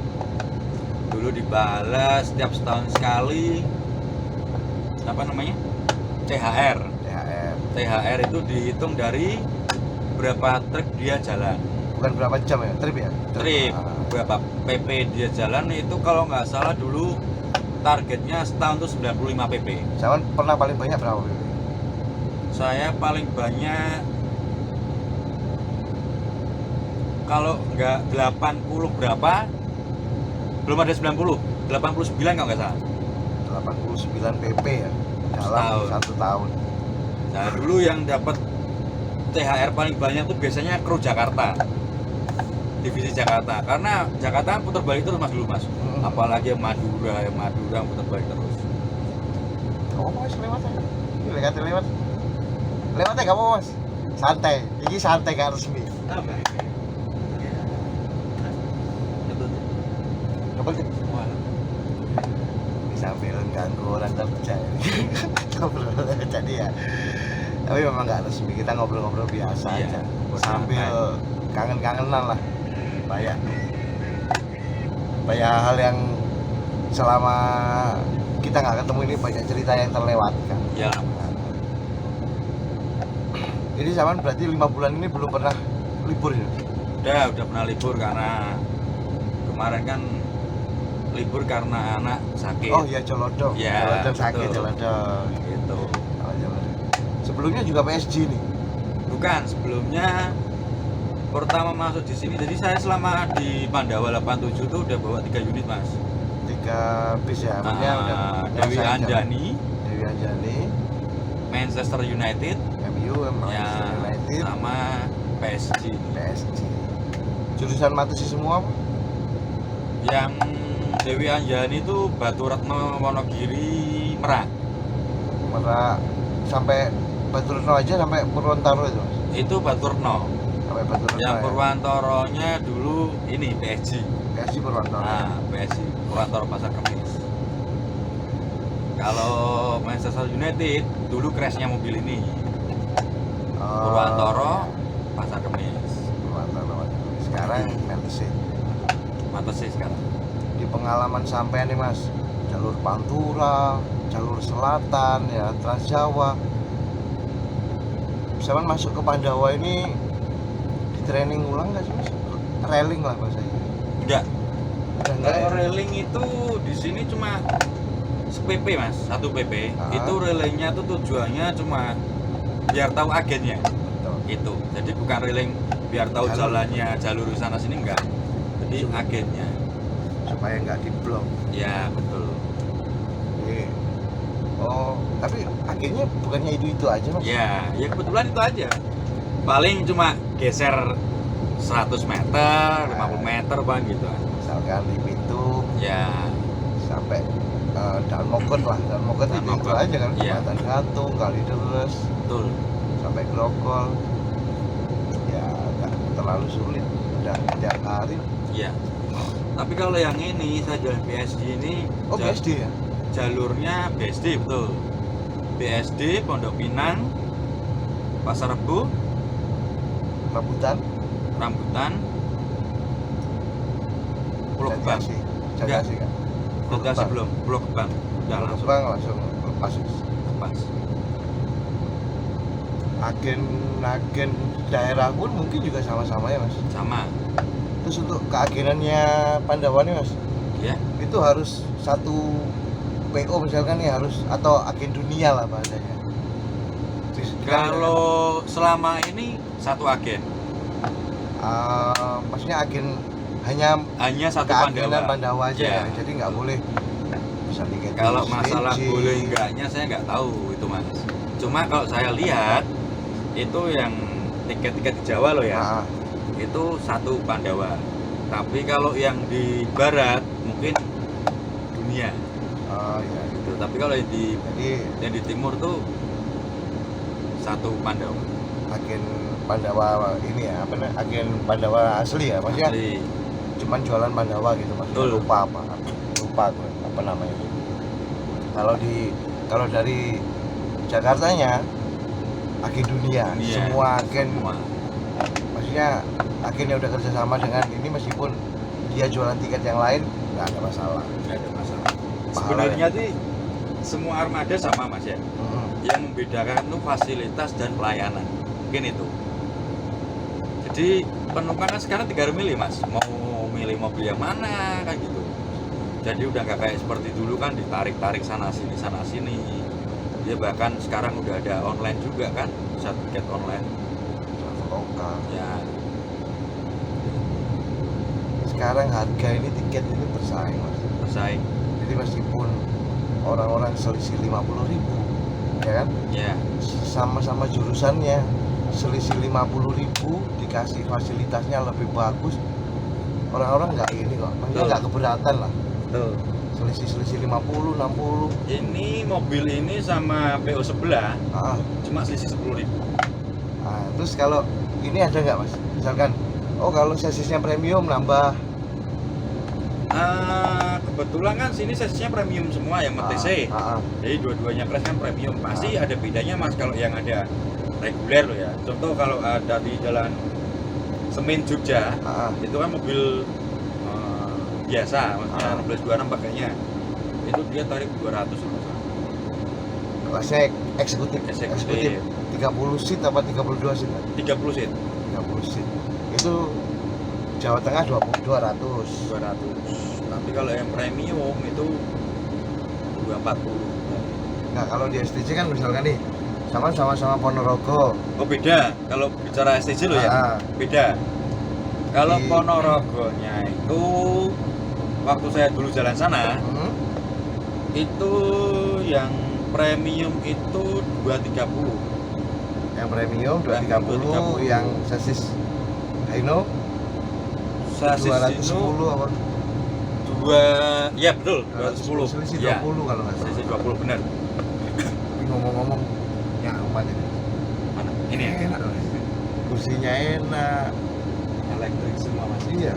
Dulu dibalas setiap setahun sekali apa namanya THR. THR. THR itu dihitung dari berapa trip dia jalan. Bukan berapa jam ya, trip ya? Trip, Ah. berapa PP dia jalan itu kalau nggak salah dulu targetnya setahun tuh 95 PP. Zaman pernah paling banyak berapa? Saya paling banyak kalau nggak 80 berapa, belum ada 90, 89 kalau nggak salah. 89 PP ya dalam Setahun. 1 tahun. Nah dulu yang dapat THR paling banyak tuh biasanya kru Jakarta, divisi Jakarta, karena Jakarta putar balik terus mas dulu mas. Apalagi yang Madura putar balik terus. Gak apa-apa mas, lewat aja. Ini lewat. Lewat aja gak apa-apa mas. Santai, ini santai gak resmi. Apa? Ngobrol deh. Sambil ganggu orang kerja. Ngobrol jadi ya. Tapi memang gak resmi, kita ngobrol-ngobrol biasa Iya, aja. buat Sambil santai. kangen-kangenan lah. Banyak hal yang selama kita nggak ketemu ini banyak cerita yang terlewatkan. Ya, Jadi zaman berarti 5 bulan ini belum pernah libur ya? udah pernah libur karena kemarin kan libur karena anak sakit. Oh iya Colodong. Ya, Colodong sakit, betul. Colodong. Gitu. Oh, Colodong. Sebelumnya juga PSG nih. Bukan, sebelumnya pertama masuk di sini. Jadi saya selama di Pandawa 87 tuh udah bawa 3 unit mas. 3 bis ya, maksudnya udah Dewi saya Anjani, jalan. Dewi Anjani, Manchester United, MU, Manchester ya, United, sama PSG. PSG. Jurusan Matusi semua apa? Yang Dewi Anjani itu Batu Retno Wonogiri Merak. Merak sampai Batu Retno aja sampai Purwontaro itu mas? Itu Batu Retno. Sampai Batu Retno Yang ya? Purwantoronya dulu ini PSG. PSG Purwontaro. Nah, PSG Purwantoro Pasar Kemis. Kalau Manchester United dulu crashnya mobil ini Oh, Purwantoro iya. Pasar Kemis. Purwontaro. Sekarang Matusi. Mantap sih sekarang. Di pengalaman sampai nih mas, jalur Pantura, jalur Selatan ya, Trans Jawa. Misalkan masuk ke Pandawa ini di training ulang nggak sih mas? Railing lah bahasanya. Enggak. Udah enggak Kalau ya? railing itu di sini cuma PP mas, 1 PP. Ah. Itu railingnya tuh tujuannya cuma biar tahu agennya. Betul. Itu. Jadi bukan railing biar tahu Jalur. jalannya jalur di sana sini enggak. Jadi agennya. Supaya nggak diblok. Ya betul. Jadi, oh, tapi akhirnya bukannya itu aja mas? Ya kebetulan itu aja. Paling cuma geser 100 meter, 50 meter bang gitu. Misalkan di pintu Ya sampai Daun Mogot lah, Daun Mogot Daun itu Mogot. aja kan, Iya. Jembatan Gantung, Kalideres, betul. sampai Grogol. Ya nggak terlalu sulit, udah tiap hari. Iya. Tapi kalau yang ini saya jalan BSD ini Oh BSD ya? jalurnya BSD betul. BSD Pondok Pinang, Pasar Rebo, Rambutan, Rambutan, Pulau Gebang. Jatiasi, Jatiasi kan? Pulau Gebang belum, Pulau Gebang. Udah Pulau langsung Gebang langsung lepas. lepas. Agen daerah pun mungkin juga sama-sama ya mas. Sama. Terus untuk keagenannya Pandawa nih mas, Ya. itu harus satu PO misalkan nih harus, atau agen dunia lah bahasanya. Kalau selama ini satu agen, maksudnya agen hanya satu keagenan Pandawa. Pandawa aja Ya. ya. Jadi nggak boleh bisa tiket Kalau di masalah STJ. boleh enggaknya saya nggak tahu itu mas. Cuma kalau saya lihat itu yang tiket-tiket di Jawa loh ya, Nah, itu satu Pandawa. Tapi kalau yang di barat mungkin dunia oh ya. gitu. Tapi kalau Jadi yang di timur tuh satu Pandawa. agen Pandawa ini ya, apa namanya, agen Pandawa asli ya, maksudnya Asli. cuman jualan Pandawa gitu mas. Betul. Lupa gue apa namanya. Kalau dari Jakartanya agen dunia, Dunia. semua agen, Semua. maksudnya agen yang udah kerjasama dengan ini meskipun dia jualan tiket yang lain nggak ada masalah. Nggak ada masalah. Pahala Sebenarnya sih semua armada sama mas ya. Mm-mm. yang membedakan itu fasilitas dan pelayanan, mungkin itu. Jadi penumpang kan sekarang tinggal milih mas, mau milih mobil yang mana kan gitu. Jadi udah nggak kayak seperti dulu kan ditarik-tarik sana sini. Ya bahkan sekarang udah ada online juga kan, bisa tiket online. Lokal. Ya Sekarang harga ini tiket ini bersaing mas. bersaing. Jadi meskipun orang-orang selisih 50.000, ya kan? Ya Sama-sama jurusannya, selisih 50.000 dikasih fasilitasnya lebih bagus, orang-orang nggak ini kok, maksudnya Betul. nggak keberatan lah. betul. Selisih 50, 60. Ini mobil ini sama PO sebelah Ah, cuma selisih 10.000. ah, terus kalau ini ada nggak mas? Misalkan, oh kalau sesisnya premium nambah. Kebetulan kan sini sesinya premium semua yang MTC. Jadi dua-duanya crash kan premium. Pasti ada bedanya mas kalau yang ada reguler loh ya. Contoh kalau ada di jalan Semin Jogja, itu kan mobil biasa, maksudnya 1626 pakainya. Itu dia tarif 200 Kelasnya eksekutif. Eksekutif. 30 seat apa 32 seat? 30 seat, 30 seat. Itu Jawa Tengah 200. 200. Tapi kalau yang premium itu 240. Nah kalau di STC kan misalkan nih sama-sama Ponorogo. Oh beda, kalau bicara STJ lo ya, beda. Kalau Di- Ponorogonya itu waktu saya dulu jalan sana, itu yang premium itu 230. Yang premium 230, 230. yang sasis Hino Sasis 210 itu apa? ya betul, 210. Selisih Ya, 20 kalau nggak selisih salah. 20 benar. Tapi ngomong-ngomong nyaman ini. Mana? Ini ya, Enak. Kursinya enak. elektrik semua mas. Iya.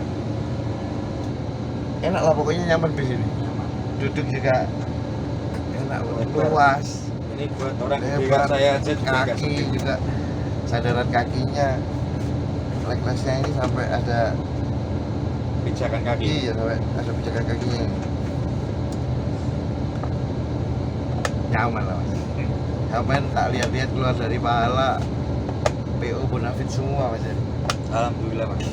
Enak lah pokoknya nyaman di sini. Nyaman. Duduk juga enak, Lebar. luas. Ini buat orang gede Lebar, kan saya aja juga agak kaki sedih. juga sandaran kakinya. Leg-lesnya ini sampai ada Pijakan kaki. iya sampai ada pijakan kakinya. Nyaman lah mas. Ngapain tak lihat-lihat keluar dari pahala. PO Bonafit semua mas. Alhamdulillah mas.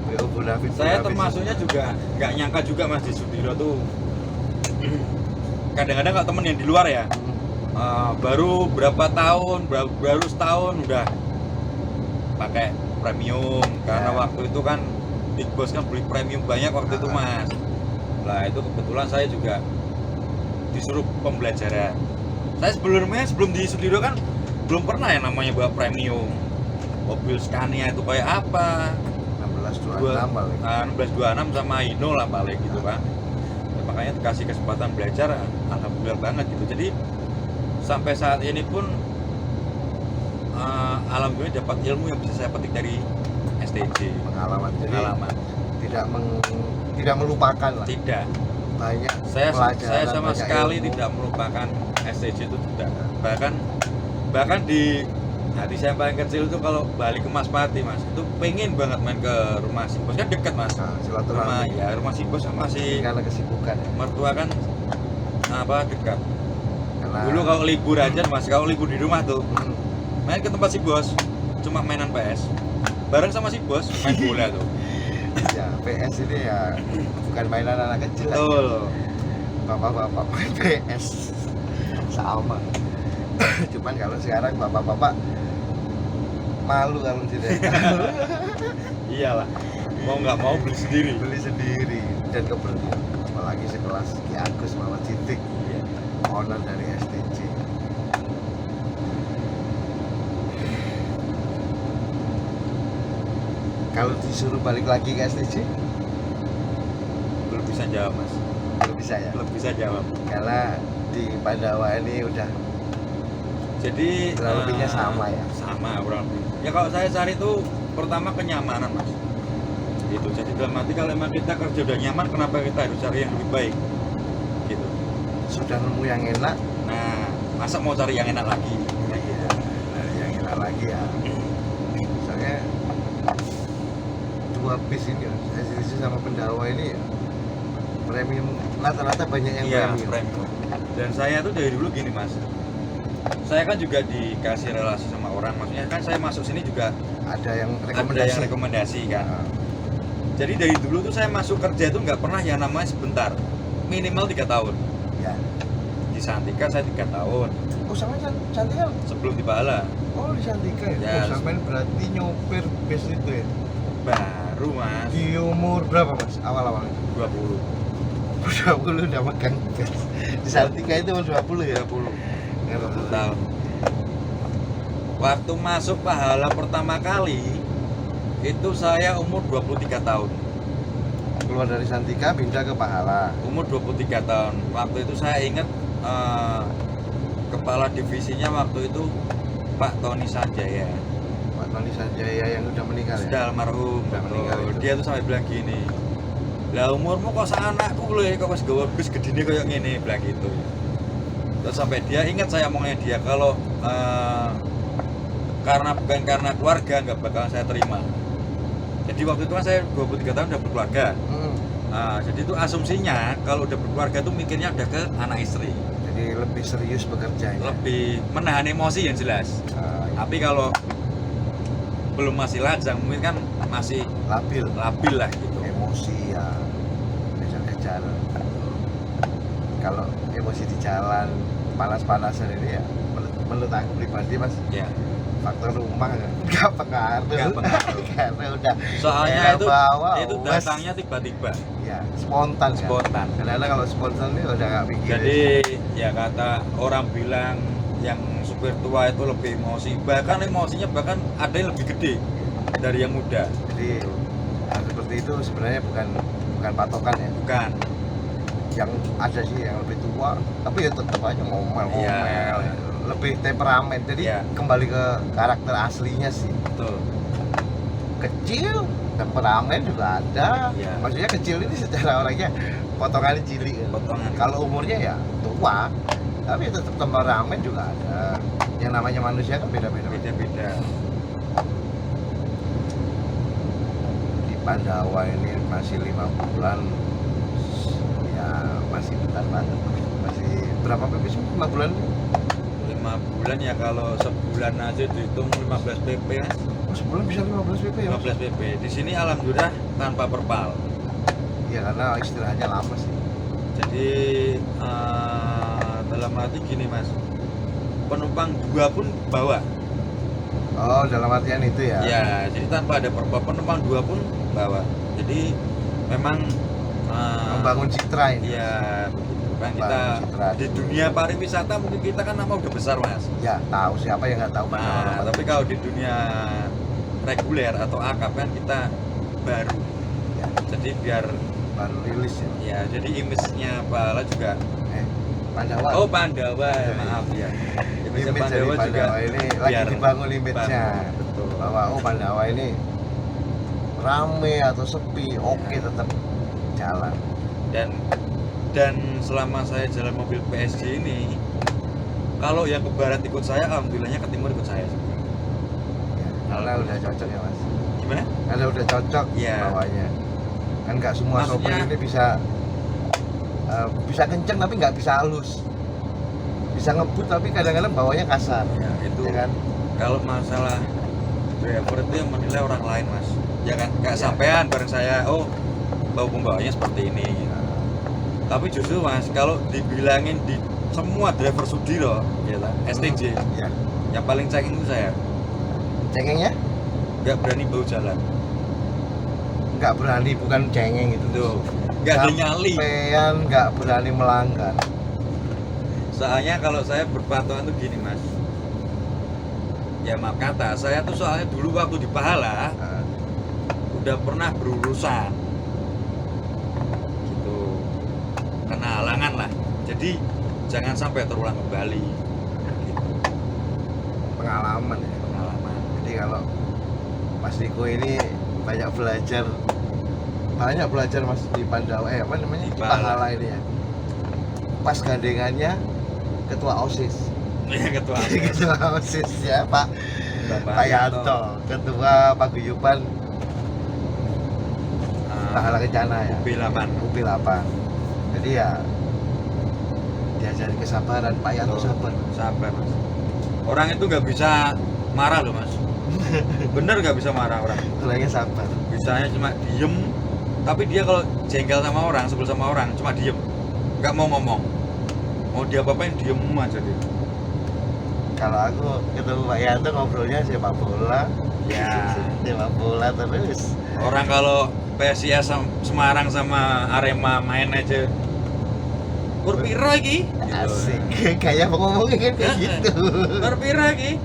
PO Bonafit. Saya Bonafit termasuknya semua. juga nggak nyangka juga mas di Sudiro tuh. Kadang-kadang kalau temen yang di luar ya, baru berapa tahun, baru setahun udah pakai premium karena Ya. waktu itu kan Big Boss kan beli premium banyak waktu itu mas. Lah itu kebetulan saya juga disuruh pembelajaran. Saya sebelum di Sudiro kan belum pernah yang namanya bawa premium. Mobil Scania itu kayak apa? 1626 paling. 1626 sama Hino lah paling gitu kan. Ya, makanya dikasih kesempatan belajar, alhamdulillah banget gitu. Jadi sampai saat ini pun alhamdulillah dapat ilmu yang bisa saya petik dari STJ. Pengalaman. Jadi Pengalaman. tidak melupakan lah. Tidak. Banyak Saya pelajaran, sama banyak sekali ilmu. tidak melupakan STJ itu tidak. Bahkan di hati saya paling kecil itu kalau balik ke Maspati mas, itu pengen banget main ke rumah si bos kan dekat mas. Nah, Rumah silaturahmi ya rumah si bos sama si karena kesibukan ya. mertua kan dekat. Karena Dulu kalau libur aja mas, kalau libur di rumah tuh Hmm, main ke tempat si bos, cuma mainan PS bareng sama si bos main bola tuh. ya PS ini ya bukan mainan anak kecil lah. Betul. Bapak-bapak main PS sama. Cuman kalau sekarang bapak-bapak malu kalau tidak Iyalah, mau nggak mau beli sendiri. beli sendiri dan keberanian. Apalagi sekelas Ki Agus Muhammad Siddiq, Iya. owner dari STC. Kalau disuruh balik lagi ke STC, Belum bisa jawab mas, belum bisa ya. belum bisa jawab. Karena di Pandawa ini udah Jadi kurang lebihnya sama ya. Sama kurang lebih. Ya kalau saya cari itu pertama kenyamanan mas. Gitu. Jadi dalam arti kalau emang kita kerja udah nyaman, kenapa kita harus cari yang lebih baik? Gitu. Sudah nemu yang enak, Nah, masa mau cari yang enak lagi? Kayak gitu. nah, yang enak lagi ya. Misalnya dua bis ini, STC sama Pandawa ini ya, premium rata-rata banyak yang Iya, premium. premium. Dan saya tuh dari dulu gini mas, saya kan juga dikasih relasi sama orang, maksudnya kan saya masuk sini juga Ada yang ada yang rekomendasi kan. Nah, Jadi dari dulu tuh saya masuk kerja itu nggak pernah yang namanya sebentar, minimal 3 tahun. ya. Di Santika saya 3 tahun Oh sama Cantika? sebelum di Pahala. Oh di Cantika ya? Ya. Oh sampean berarti nyopir bus itu ya? Baru mas Di umur berapa mas? Awal-awalnya? 20 20 udah megang bus. Di Cantika itu umur 20 ya? 20 Ya, 20 tahun. Waktu masuk Pahala pertama kali itu saya umur 23 tahun. Keluar dari Santika pindah ke Pahala. Umur 23 tahun. Waktu itu saya ingat kepala divisinya waktu itu Pak Tony Sanjaya. Pak Tony Sanjaya yang udah meninggal ya? Sudah almarhum. Sudah meninggal itu. Dia tuh sampai bilang gini, lah umurmu kok sang anakku loh, kok pas gawe bis gedine kayak gini, bilang gitu. Terus sampai dia ingat saya omongnya dia kalau bukan karena keluarga nggak bakal saya terima. Jadi waktu itu kan saya 23 tahun udah berkeluarga. Nah, jadi itu asumsinya kalau udah berkeluarga tuh mikirnya udah ke anak istri, Jadi lebih serius bekerjanya. lebih menahan emosi yang jelas. Ah, Tapi kalau belum masih lajang mungkin kan masih labil. labil lah gitu. Emosi ya kejar-kejar. Kalau emosi di jalan panas-panasan ini ya menurut aku pribadi mas, Ya. faktor rumah nggak pengaruh. Nggak pengaruh. Karena udah Soalnya daerah itu bawah, itu wes, datangnya tiba-tiba, ya spontan kan. spontan. Kadang-kadang kalau spontan ini udah nggak pikir. Jadi ya kata orang bilang yang supir tua itu lebih emosi, bahkan emosinya bahkan ada yang lebih gede dari yang muda. Jadi hal seperti itu sebenarnya bukan patokan ya. Bukan. Yang ada sih yang lebih tua tapi ya tetap aja ngomel Iya. lebih temperamen. Jadi Iya. kembali ke karakter aslinya sih. Betul. Kecil temperamen juga ada. Iya. Maksudnya kecil ini secara orangnya potongannya cilik kan. Potongan. Kalau umurnya ya tua tapi tetap temperamen juga ada. Yang namanya manusia kan beda-beda. Beda-beda. Di Pandawa ini masih 5 bulan ya masih bentar banget. Masih berapa PP sih 5 bulan? 5 bulan ya, kalau sebulan aja dihitung 15 PP mas. Oh, sebulan bisa 15 PP ya? 15 PP. Di sini alhamdulillah tanpa perpal. Ya karena istirahatnya lama sih. Jadi dalam arti gini mas, penumpang 2 pun bawa. Oh dalam artian itu ya? Ya, jadi tanpa ada perpal penumpang 2 pun bawa. Jadi memang Membangun citra ini. ya begitu kan, kita Membangun citra di dulu. dunia pariwisata mungkin kita kan nama udah besar mas. Ya tahu siapa yang nggak tahu Pandawa. Nah, tapi kalau di dunia reguler atau akap kan kita baru. Ya, Jadi biar baru rilis ya. ya, jadi image-nya Pahala juga. Pandawa. Oh Pandawa, Iya, maaf ya. image dari Pandawa juga Pandawa ini lagi biar dibangun image-nya. bangun, betul. Bahwa oh Pandawa ini rame atau sepi, oke tetap jalan. Dan selama saya jalan mobil PSG ini, kalau yang ke barat ikut saya, alhamdulillahnya ke timur ikut saya. Ya, karena udah cocok ya mas. Gimana? Karena udah cocok Iya. bawahnya. Kan nggak semua sopir Maksudnya- ini bisa kenceng tapi nggak bisa halus. Bisa ngebut tapi kadang-kadang bawahnya kasar. Ya itu. Ya kan? Kalau masalah driver itu yang menilai orang lain mas. Ya kan, kayak Ya. sampean bareng saya, oh bau pembawanya seperti ini. Gitu. Tapi justru mas, kalau dibilangin di semua driver Sudiro, ya lah, STJ, Ya. yang paling cengeng itu saya. Cengengnya? Nggak berani bau jalan. Nggak berani, bukan cengeng itu. Tuh, nggak ada nyali. Sampean nggak berani melanggar. Soalnya kalau saya berpatokan tuh gini mas, ya maaf kata, saya tuh soalnya dulu waktu di Pahala Nah, udah pernah berurusan gitu, kena halangan lah. Jadi jangan sampai terulang kembali gitu, pengalaman ya. pengalaman. Jadi kalau Mas Niko ini banyak belajar mas di Pandawa, apa namanya, di Pahala ini ya. Pas gandengannya ketua OSIS. Ya ketua Ketua OSIS ya Pak Bapak Yanto, ketua paguyuban Pahala Kencana ya, B8. UP8. Jadi ya diajari kesabaran, Pak Yanto sabar. Sabar mas. Orang itu nggak bisa marah loh mas. Bener nggak bisa marah orang. Orangnya sabar. Bisanya cuma diem. Tapi dia kalau jengkel sama orang, sebel sama orang, cuma diem, nggak mau ngomong. Mau dia apa-apain diem aja dia. Kalau aku ketemu Pak Yanto ngobrolnya sepak bola. Ya. Sepak bola terus. Orang kalau PSIS Semarang sama Arema main aja berpira iki Asik. Kayak ngomongnya kan kayak gitu. berpira iki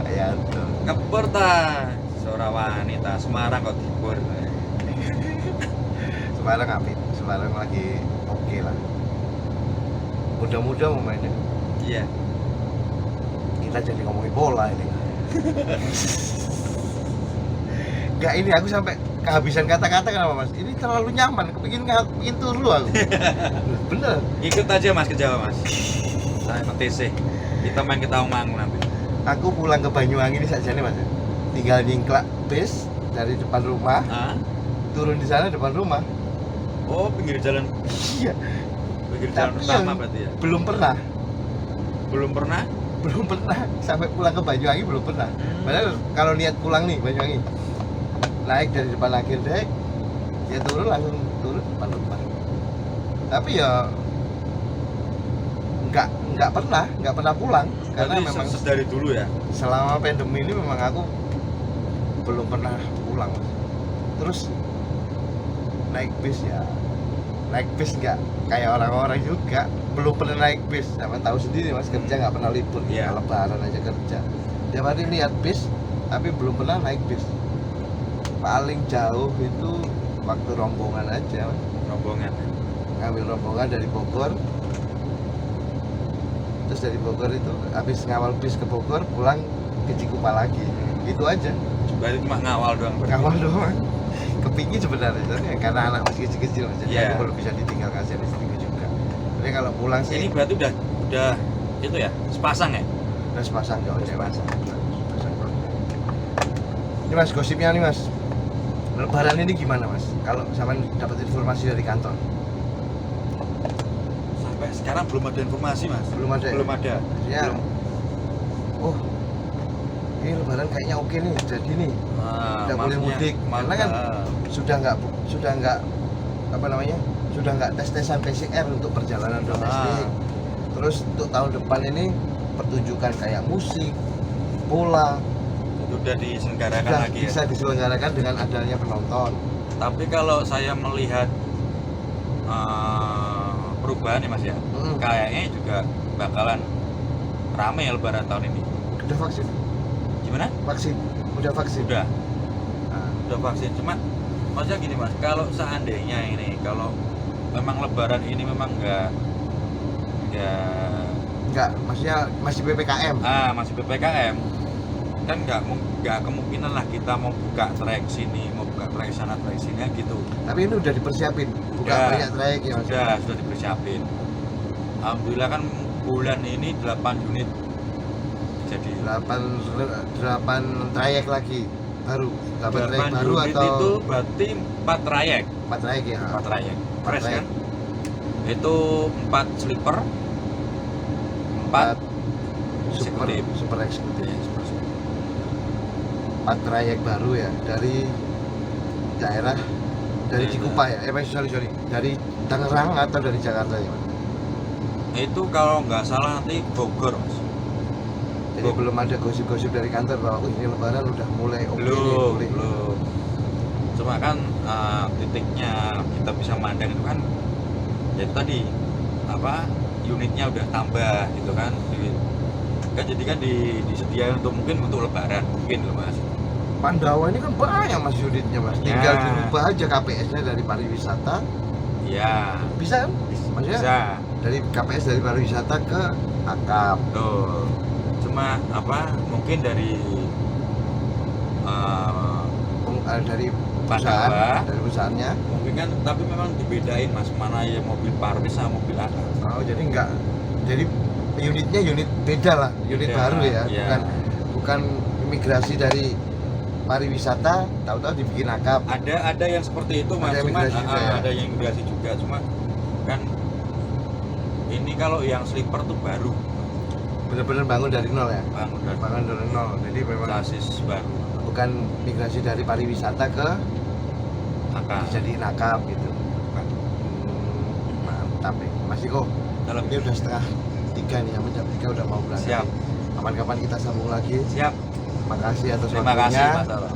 Pak Yanto. kepur ta seorang wanita Semarang kok dibur. Semarang apik. Semarang lagi oke lah. Muda-muda mau mainnya. Iya. Kita jadi ngomongin bola ini. Enggak, ini aku sampai kehabisan kata-kata kenapa mas? Ini terlalu nyaman, kepingin turu aku. Bener. Ikut aja mas ke Jawa mas. Saya ke TC. Kita main ke Tawangmangu nanti. Aku pulang ke Banyuwangi ini saja nih mas. Tinggal nyingklak bis dari depan rumah, Hah? turun di sana depan rumah. Oh pinggir jalan, Iya. pinggir jalan Tapi utama yang berarti ya. belum pernah, Belum pernah. sampai pulang ke Banyuwangi belum pernah. Padahal kalau niat pulang nih Banyuwangi, naik dari depan akhir dek, ya turun langsung turun depan rumah. Tapi ya nggak pernah pulang karena Berarti memang dari dulu ya. selama pandemi ini memang aku belum pernah pulang mas. Terus naik bis nggak kayak orang-orang juga belum pernah naik bis, sama tahu sendiri mas, kerja nggak pernah libur. Iya. Lebaran aja kerja tiap hari lihat bis tapi belum pernah naik bis. Paling jauh itu waktu rombongan aja mas. Rombongan. Ngambil rombongan dari Bogor, terus dari Bogor itu habis ngawal bis ke Bogor pulang ke Cikupa lagi, itu aja. Berarti cuma ngawal doang. berarti. Ngawal doang. Kepingin sebenarnya tapi karena anak masih kecil-kecil jadi Iya. aku belum bisa ditinggal kasihan istriku juga. Jadi kalau pulang sih Ini berarti udah itu ya sepasang ya. udah sepasang jauh Sepasang. Ini mas gosipnya nih mas, Lebaran ini gimana mas? Kalau sama dapat informasi dari kantor Sampai sekarang belum ada informasi mas. belum ada. Belum ada. Ya. Belum. Oh, ini Lebaran kayaknya oke nih, jadi nih Nah, udah boleh maksudnya mudik. Karena kan sudah nggak apa namanya, sudah nggak tes-tesan PCR untuk perjalanan domestik. Terus untuk tahun depan ini pertunjukan kayak musik, bola itu udah diselenggarakan sudah lagi bisa ya. diselenggarakan dengan adanya penonton. Tapi kalau saya melihat perubahan ya mas ya, kayaknya juga bakalan rame ya Lebaran tahun ini. Udah vaksin? Gimana? Vaksin? Udah vaksin? Udah. Nah, Udah vaksin. Cuma maksudnya gini mas, kalau seandainya ini kalau memang Lebaran ini memang enggak, maksudnya masih PPKM. masih PPKM kan nggak kemungkinan lah kita mau buka trayek sini, mau buka trayek sana, trayek sini gitu. Tapi ini udah dipersiapin, bukan Udah. banyak trayek ya mas. Sudah dipersiapin. Alhamdulillah kan bulan ini 8 unit jadi 8 trayek lagi baru. 8 trayek 8 baru unit atau itu berarti 4 trayek. 4 trayek ya? 4 trayek. Empat Fresh trayek. kan? Itu 4 sleeper, 4 super eksekutif. super eksekutif. Iya, super. 4 trayek baru ya dari daerah dari Cikupa ya? Sorry dari Tangerang atau dari Jakarta ya mas? Itu kalau nggak salah nanti Bogor mas. Jadi belum ada gosip-gosip dari kantor bahwa ini Lebaran udah mulai oke nih, boleh. Belum. Cuma kan titiknya kita bisa mandang itu kan ya itu tadi apa unitnya udah tambah gitu kan. Jadi kan disediakan untuk mungkin untuk Lebaran mungkin loh mas. Pandawa ini kan banyak mas unitnya mas, tinggal Ya. dirubah aja KPS-nya dari pariwisata, Iya. bisa kan? Maksudnya Bisa. dari KPS dari pariwisata ke akap. Tuh. Cuma apa mungkin dari Dari Pandawa. dari perusahaannya. mungkin kan tapi memang dibedain mas mana ya mobil parvis sama mobil akap. Oh jadi enggak, jadi unitnya unit beda lah, unit Beda, baru ya, iya. bukan imigrasi dari pariwisata, tahu-tahu dibikin akap. Ada yang seperti itu mas, Ada cuma imigrasi juga ya? ada yang imigrasi juga, cuma kan ini kalau yang sleeper tuh baru benar-benar bangun dari nol ya. bangun Dari nol. Jadi memang sasis baru bukan migrasi dari pariwisata ke akal dijadiin akap gitu. Mantap ya. Mas Iko, dalam ini udah setengah 3 nih, jam 3 udah mau berangkat. siap Kapan-kapan kita sambung lagi. siap Makasih atas terima kasih waktunya. Mas Aro.